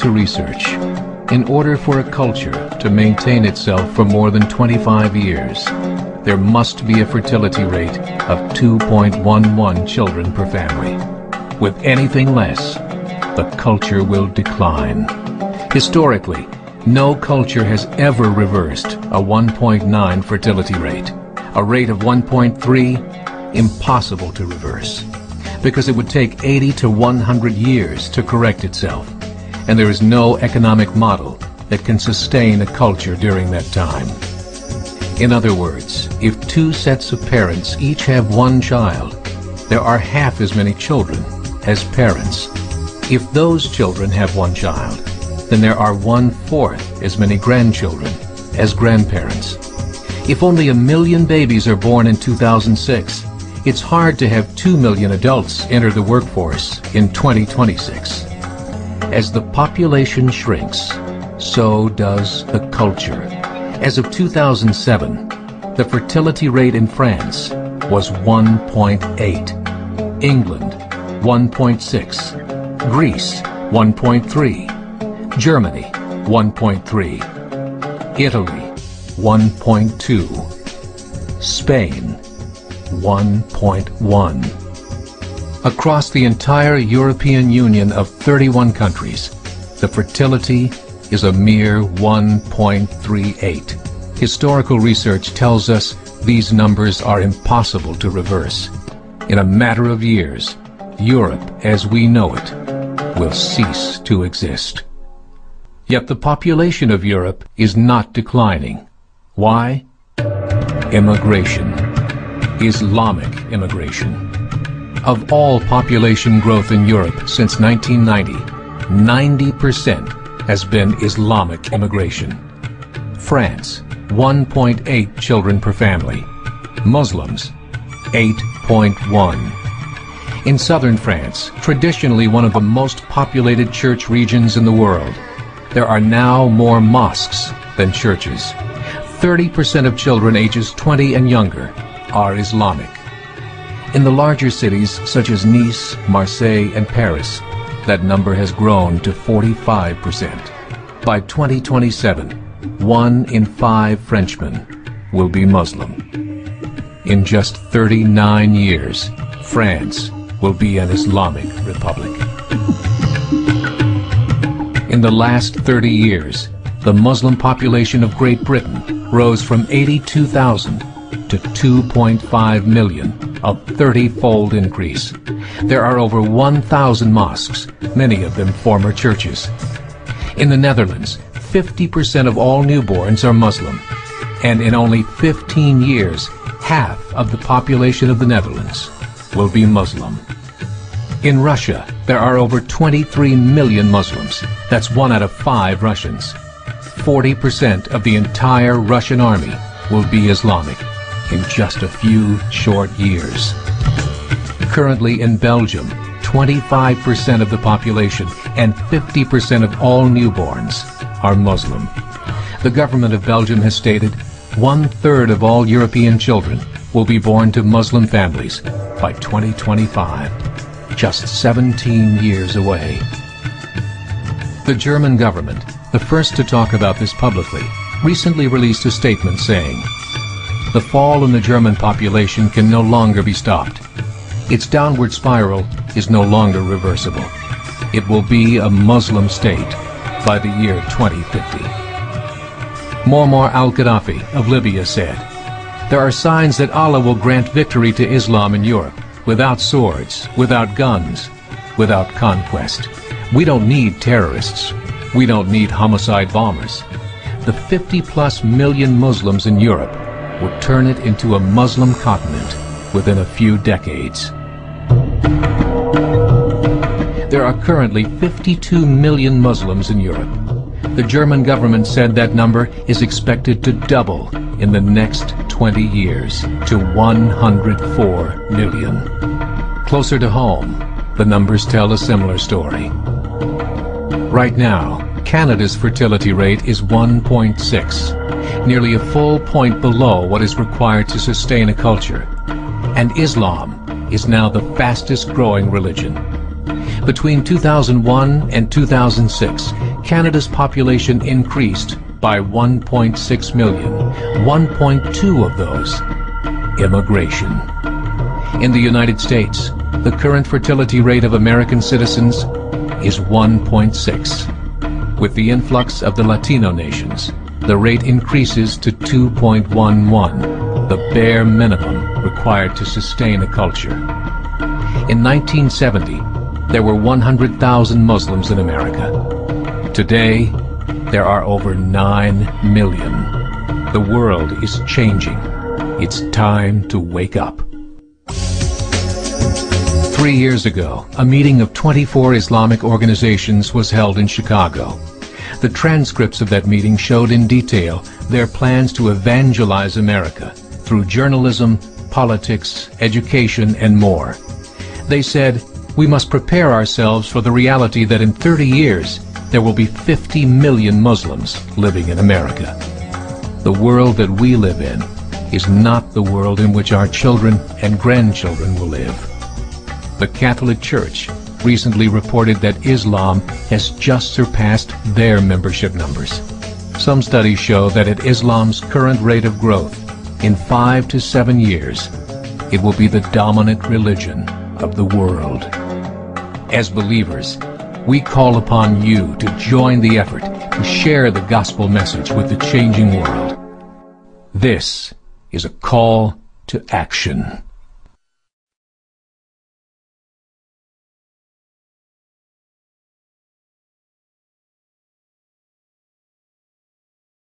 to research, in order for a culture to maintain itself for more than 25 years, there must be a fertility rate of 2.11 children per family. With anything less, the culture will decline. Historically, no culture has ever reversed a 1.9 fertility rate. A rate of 1.3, impossible to reverse, because it would take 80 to 100 years to correct itself, and there is no economic model that can sustain a culture during that time. In other words, if two sets of parents each have one child, there are half as many children as parents. If those children have one child, then there are 1/4 as many grandchildren as grandparents. If only 1 million babies are born in 2006, it's hard to have 2 million adults enter the workforce in 2026. As the population shrinks, so does the culture. As of 2007, the fertility rate in France was 1.8, England 1.6, Greece 1.3, Germany 1.3, Italy 1.2, Spain 1.1. Across the entire European Union of 31 countries, the fertility is a mere 1.38. Historical research tells us these numbers are impossible to reverse. In a matter of years, Europe as we know it will cease to exist. Yet the population of Europe is not declining. Why? Immigration. Islamic immigration. Of all population growth in Europe since 1990, 90% has been Islamic immigration. France, 1.8 children per family. Muslims, 8.1. In southern France, traditionally one of the most populated church regions in the world, there are now more mosques than churches. 30% of children ages 20 and younger are Islamic. In the larger cities such as Nice, Marseille, and Paris, that number has grown to 45%. By 2027, 1 in 5 Frenchmen will be Muslim. In just 39 years, France will be an Islamic republic. In the last 30 years, the Muslim population of Great Britain rose from 82,000 to 2.5 million, a 30-fold increase. There are over 1,000 mosques, many of them former churches. In the Netherlands, 50% of all newborns are Muslim, and in only 15 years, half of the population of the Netherlands will be Muslim. In Russia, there are over 23 million Muslims. That's 1 out of 5 Russians. 40% of the entire Russian army will be Islamic in just a few short years. Currently in Belgium, 25% of the population and 50% of all newborns are Muslim. The government of Belgium has stated 1/3 of all European children will be born to Muslim families by 2025, just 17 years away. The German government, the first to talk about this publicly, recently released a statement saying, "The fall in the German population can no longer be stopped. Its downward spiral is no longer reversible. It will be a Muslim state by the year 2050. Muammar al-Gaddafi of Libya said, "There are signs that Allah will grant victory to Islam in Europe, without swords, without guns, without conquest. We don't need terrorists. We don't need homicide bombers. The 50+ million Muslims in Europe will turn it into a Muslim continent within a few decades." There are currently 52 million Muslims in Europe. The German government said that number is expected to double in the next 20 years to 104 million. Closer to home, the numbers tell a similar story. Right now, Canada's fertility rate is 1.6, nearly a full point below what is required to sustain a culture. And Islam is now the fastest growing religion. Between 2001 and 2006, Canada's population increased by 1.6 million, 1.2 of those immigration. In the United States, the current fertility rate of American citizens is 1.6. With the influx of the Latino nations, the rate increases to 2.11, the bare minimum required to sustain a culture. In 1970, there were 100,000 Muslims in America. Today, there are over 9 million. The world is changing. It's time to wake up. 3 years ago, a meeting of 24 Islamic organizations was held in Chicago. The transcripts of that meeting showed in detail their plans to evangelize America through journalism, politics, education, and more. They said, we must prepare ourselves for the reality that in 30 years, there will be 50 million Muslims living in America. The world that we live in is not the world in which our children and grandchildren will live. The Catholic Church recently reported that Islam has just surpassed their membership numbers. Some studies show that at Islam's current rate of growth, in 5 to 7 years, it will be the dominant religion of the world. As believers, we call upon you to join the effort to share the gospel message with the changing world. This is a call to action.